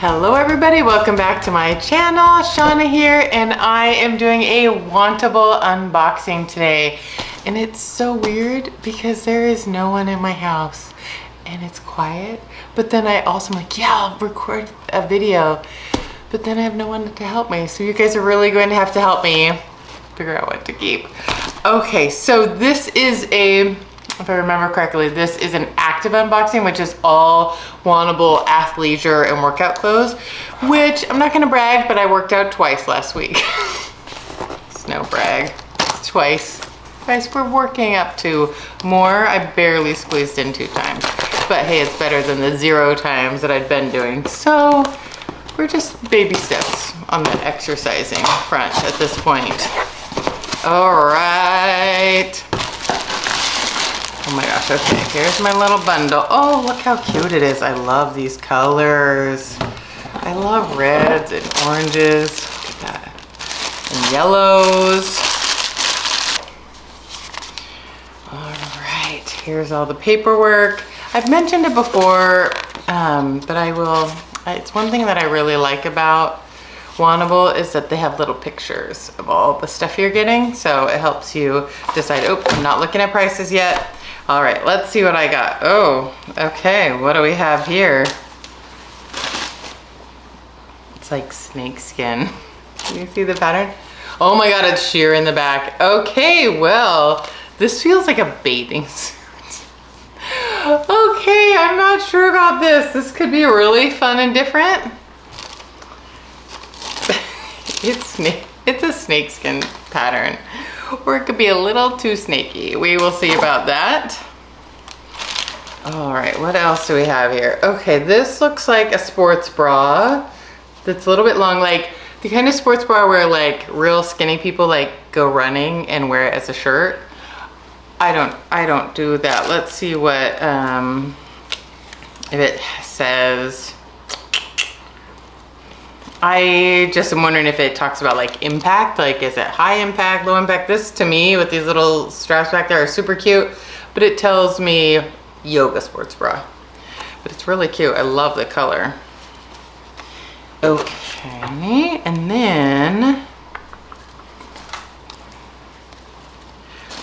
Hello everybody, welcome back to my channel. Shawna here, and I am doing a Wantable unboxing today. And it's so weird because there is no one in my house and it's quiet. But then I also am like, yeah, I'll record a video. But then I have no one to help me. So you guys are really going to have to help me figure out what to keep. Okay, so this is if I remember correctly, this is an active unboxing, which is all Wantable athleisure and workout clothes, which I'm not gonna brag, but I worked out twice last week. It's no brag, it's twice. Guys, we're working up to more. I barely squeezed in 2 times, but hey, it's better than the 0 times that I'd been doing. So we're just baby steps on the exercising front at this point. All right. Oh my gosh, okay, here's my little bundle. Oh, look how cute it is. I love these colors. I love reds and oranges. Look at that. And yellows. All right, here's all the paperwork. I've mentioned it before, but I will. It's one thing that I really like about Wantable is that they have little pictures of all the stuff you're getting. So it helps you decide, oh, I'm not looking at prices yet. All right, let's see what I got. Oh, okay, what do we have here? It's like snake skin. Can you see the pattern? Oh my God, it's sheer in the back. Okay, well, this feels like a bathing suit. Okay, I'm not sure about this. This could be really fun and different. It's a snakeskin pattern, or it could be a little too snaky. We will see about that. All right, what else do we have here? Okay, this looks like a sports bra that's a little bit long, like the kind of sports bra where like real skinny people like go running and wear it as a shirt. I don't do that. Let's see what if it says. I just am wondering if it talks about like impact, like is it high impact, low impact? This to me with these little straps back there are super cute, but it tells me yoga sports bra. But it's really cute. I love the color. Okay, and then,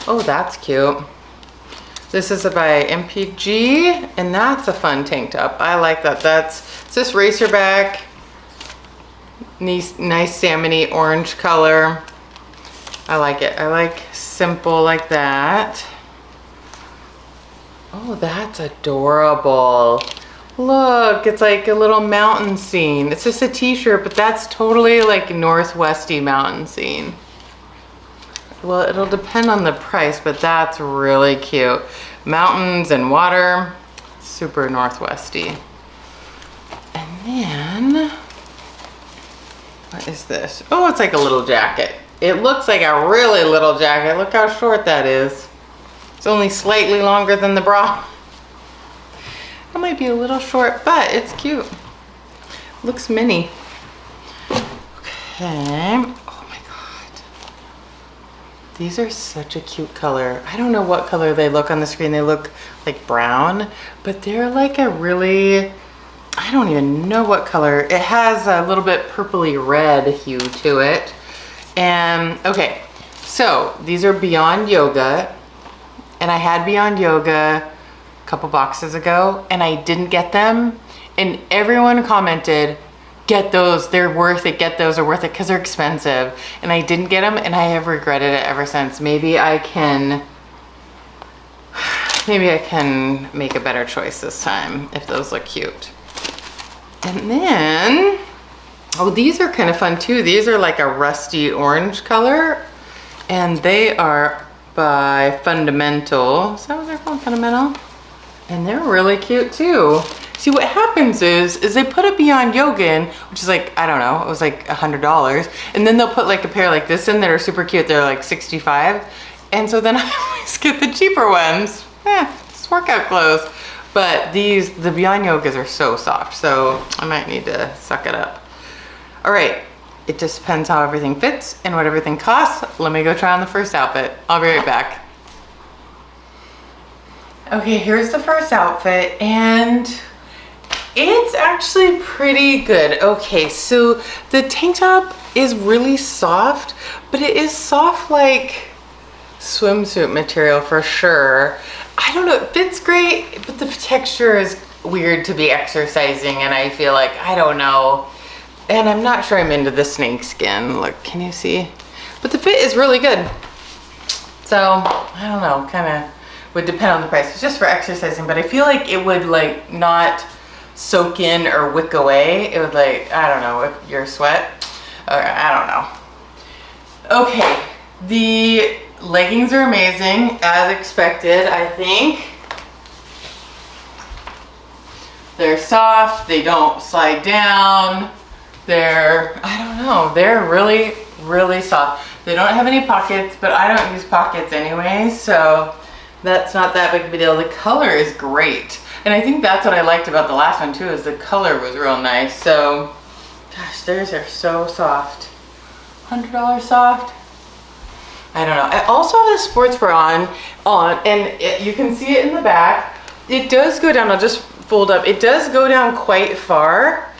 oh, that's cute. This is by MPG, and that's a fun tank top. I like that. It's this racer back. Nice salmony orange color. I like it. I like simple like that. Oh, that's adorable. Look, it's like a little mountain scene. It's just a t-shirt, but that's totally like northwesty mountain scene. Well, it'll depend on the price, but that's really cute. Mountains and water, super northwesty. And then, what is this? Oh, it's like a little jacket. It looks like a really little jacket. Look how short that is. It's only slightly longer than the bra. It might be a little short, but it's cute. Looks mini. Okay. Oh my God. These are such a cute color. I don't know what color they look on the screen. They look like brown, but they're like a really, I don't even know what color. It has a little bit purpley red hue to it. And okay, so these are Beyond Yoga, and I had Beyond Yoga a couple boxes ago and I didn't get them, and everyone commented, get those, they're worth it, get those, they're worth it, because they're expensive. And I didn't get them, and I have regretted it ever since. Maybe I can make a better choice this time if those look cute. And then, oh, these are kind of fun too. These are like a rusty orange color, and they are by Fundamental. Is that what they're called, Fundamental? And they're really cute too. See, what happens is they put a Beyond Yoga in, which is like, I don't know, it was like $100. And then they'll put like a pair like this in that are super cute. They're like 65. And so then I always get the cheaper ones. It's workout clothes. But the Beyond Yogas are so soft, so I might need to suck it up. All right, it just depends how everything fits and what everything costs. Let me go try on the first outfit. I'll be right back. Okay, here's the first outfit, and It's actually pretty good. Okay, so the tank top is really soft, but it is soft like swimsuit material for sure. I don't know, it fits great, but the texture is weird to be exercising, and I feel like, I don't know. And I'm not sure I'm into the snake skin. Look, can you see? But the fit is really good. So, I don't know, kind of would depend on the price. It's just for exercising, but I feel like it would like not soak in or wick away. It would like, I don't know, if your sweat, I don't know. Okay, the leggings are amazing, as expected, I think. They're soft, they don't slide down. They're, I don't know, they're really, really soft. They don't have any pockets, but I don't use pockets anyway, so that's not that big of a deal. The color is great. And I think that's what I liked about the last one too, is the color was real nice. So, gosh, theirs are so soft. $100 soft. I don't know. I also have a sports bra on and you can see it in the back. It does go down, I'll just fold up. It does go down quite far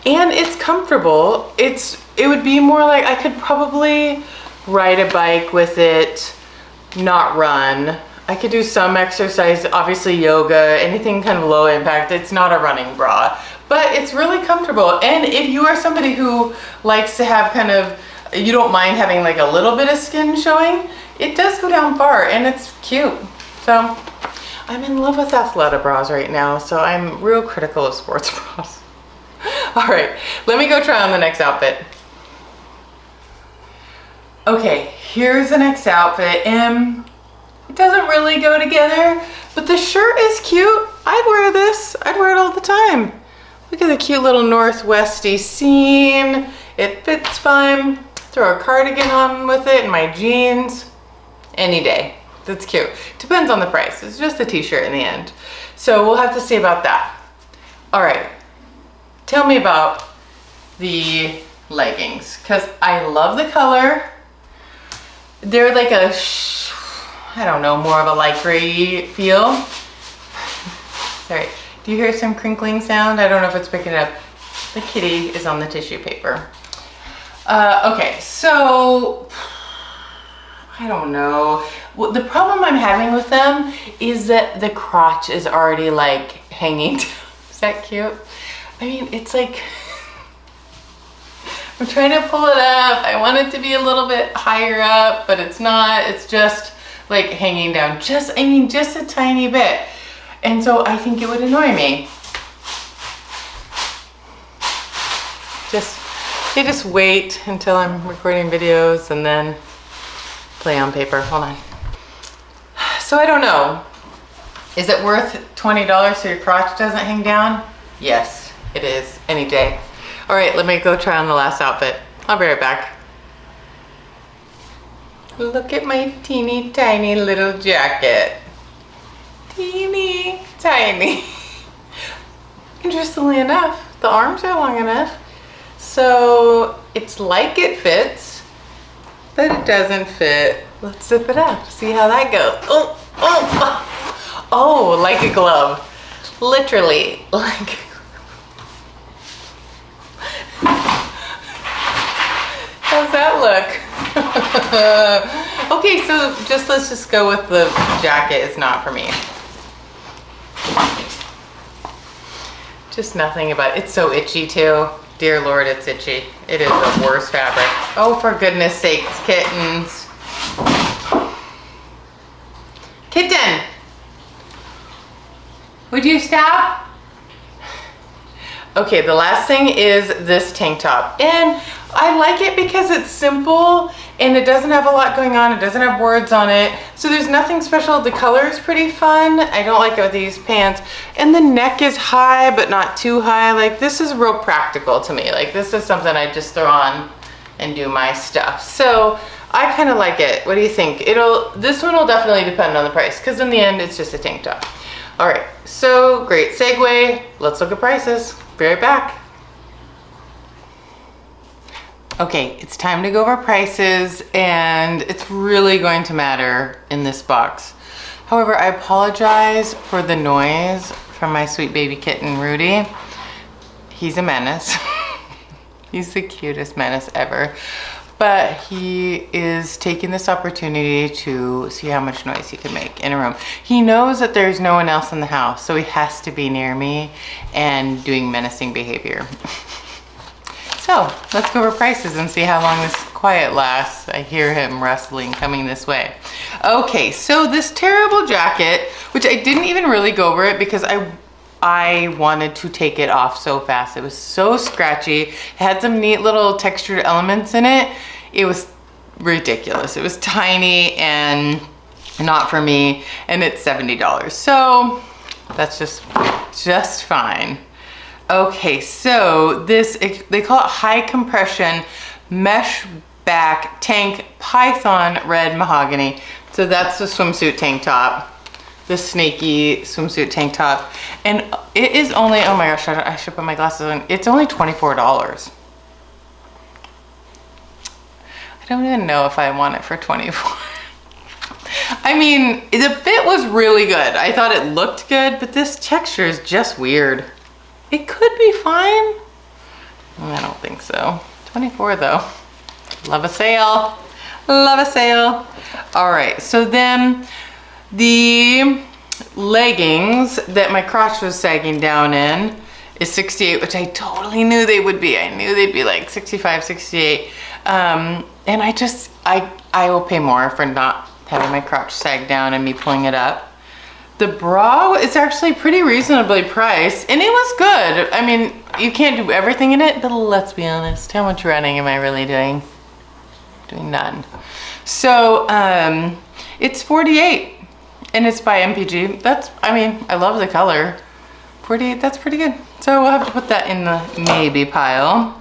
and it's comfortable. It would be more like I could probably ride a bike with it, not run. I could do some exercise, obviously yoga, anything kind of low impact. It's not a running bra, but it's really comfortable. And if you are somebody who likes to have kind of, you don't mind having like a little bit of skin showing, it does go down far and it's cute. So I'm in love with Athleta bras right now, so I'm real critical of sports bras. All right, let me go try on the next outfit. Okay, here's the next outfit, and it doesn't really go together, but the shirt is cute. I'd wear this. I'd wear it all the time. Look at the cute little northwesty seam. It fits fine. Throw a cardigan on with it and my jeans. Any day. That's cute. Depends on the price. It's just a t-shirt in the end. So we'll have to see about that. All right. Tell me about the leggings, because I love the color. They're like a, I don't know, more of a lycra feel. Sorry, do you hear some crinkling sound? I don't know if it's picking it up. The kitty is on the tissue paper. Okay, so, I don't know. Well, the problem I'm having with them is that the crotch is already like hanging down. Is that cute? I mean, it's like, I'm trying to pull it up. I want it to be a little bit higher up, but it's not. It's just like hanging down. Just a tiny bit. And so I think it would annoy me. You just wait until I'm recording videos and then play on paper. Hold on. So I don't know. Is it worth $20 so your crotch doesn't hang down? Yes, it is. Any day. All right, let me go try on the last outfit. I'll be right back. Look at my teeny tiny little jacket. Teeny tiny. Interestingly enough, the arms are long enough. So it's like it fits, but it doesn't fit. Let's zip it up, see how that goes. Oh, like a glove. Literally, like. How's that look? Okay, so let's just go with the jacket is not for me. Just nothing about it. It's so itchy too. Dear Lord, it's itchy. It is the worst fabric. Oh, for goodness sakes, kittens. Kitten! Would you stop? Okay, the last thing is this tank top. And I like it because it's simple and it doesn't have a lot going on. It doesn't have words on it. So there's nothing special. The color is pretty fun. I don't like it with these pants. And the neck is high, but not too high. Like, this is real practical to me. Like, this is something I just throw on and do my stuff. So I kind of like it. What do you think? This one will definitely depend on the price, because in the end, it's just a tank top. All right, so great segue. Let's look at prices. Be right back. Okay, it's time to go over prices, and it's really going to matter in this box. However, I apologize for the noise from my sweet baby kitten, Rudy. he's a menace. He's the cutest menace ever. But he is taking this opportunity to see how much noise he can make in a room. He knows that there's no one else in the house, so he has to be near me and doing menacing behavior. So let's go over prices and see how long this quiet lasts. I hear him rustling coming this way. Okay, so this terrible jacket, which I didn't even really go over it because I wanted to take it off so fast. It was so scratchy. It had some neat little textured elements in it. It was ridiculous. It was tiny and not for me, and it's $70. So that's just fine. Okay, so this, they call it high compression mesh back tank python red mahogany. So that's the swimsuit tank top. The snaky swimsuit tank top. And it is only, oh my gosh, I should put my glasses on. It's only $24. I don't even know if I want it for $24. I mean, the fit was really good. I thought it looked good, but this texture is just weird. It could be fine. I don't think so. 24 though. Love a sale. Love a sale. All right, so then the leggings that my crotch was sagging down in is 68, which I totally knew they would be. I knew they'd be like 65, 68. And I will pay more for not having my crotch sag down and me pulling it up. The bra is actually pretty reasonably priced, and it was good. I mean, you can't do everything in it, but let's be honest. How much running am I really doing? Doing none. So it's 48, and it's by MPG. That's, I mean, I love the color. 48, that's pretty good. So we'll have to put that in the maybe pile.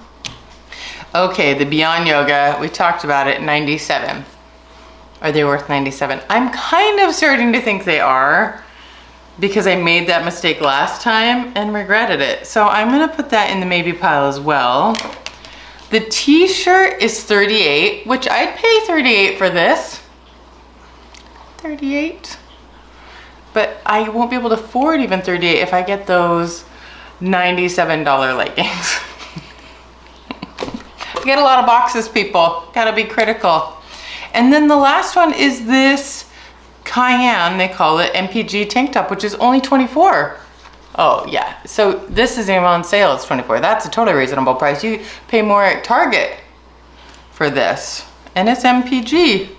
Okay, the Beyond Yoga, we talked about it, 97. Are they worth 97? I'm kind of starting to think they are, because I made that mistake last time and regretted it. So I'm gonna put that in the maybe pile as well. The t-shirt is 38, which I'd pay 38 for this. 38. But I won't be able to afford even 38 if I get those $97 leggings. I get a lot of boxes, people. Gotta be critical. And then the last one is this Cayenne, they call it, MPG tank top, which is only 24. Oh yeah, so this isn't even on sale, it's 24. That's a totally reasonable price. You pay more at Target for this. And it's MPG.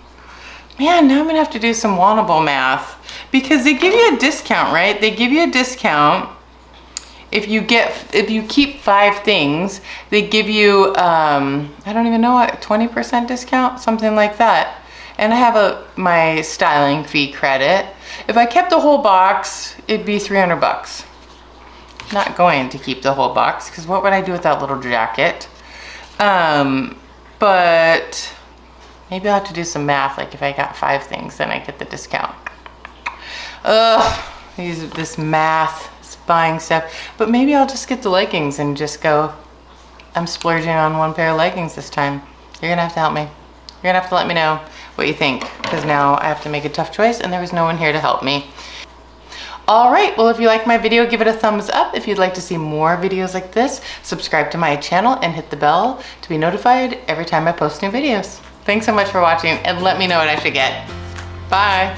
Man, now I'm gonna have to do some Wantable math, because they give you a discount, right? They give you a discount. If you keep 5 things, they give you, I don't even know what, 20% discount, something like that. And I have my styling fee credit. If I kept the whole box, it'd be 300 bucks. Not going to keep the whole box, because what would I do with that little jacket? But maybe I'll have to do some math, like if I got 5 things, then I get the discount. This math, this buying stuff. But maybe I'll just get the leggings and just go, I'm splurging on 1 pair of leggings this time. You're gonna have to help me. You're gonna have to let me know what you think, because now I have to make a tough choice and there was no one here to help me. All right, well, if you like my video, give it a thumbs up. If you'd like to see more videos like this, subscribe to my channel and hit the bell to be notified every time I post new videos. Thanks so much for watching, and let me know what I should get. Bye.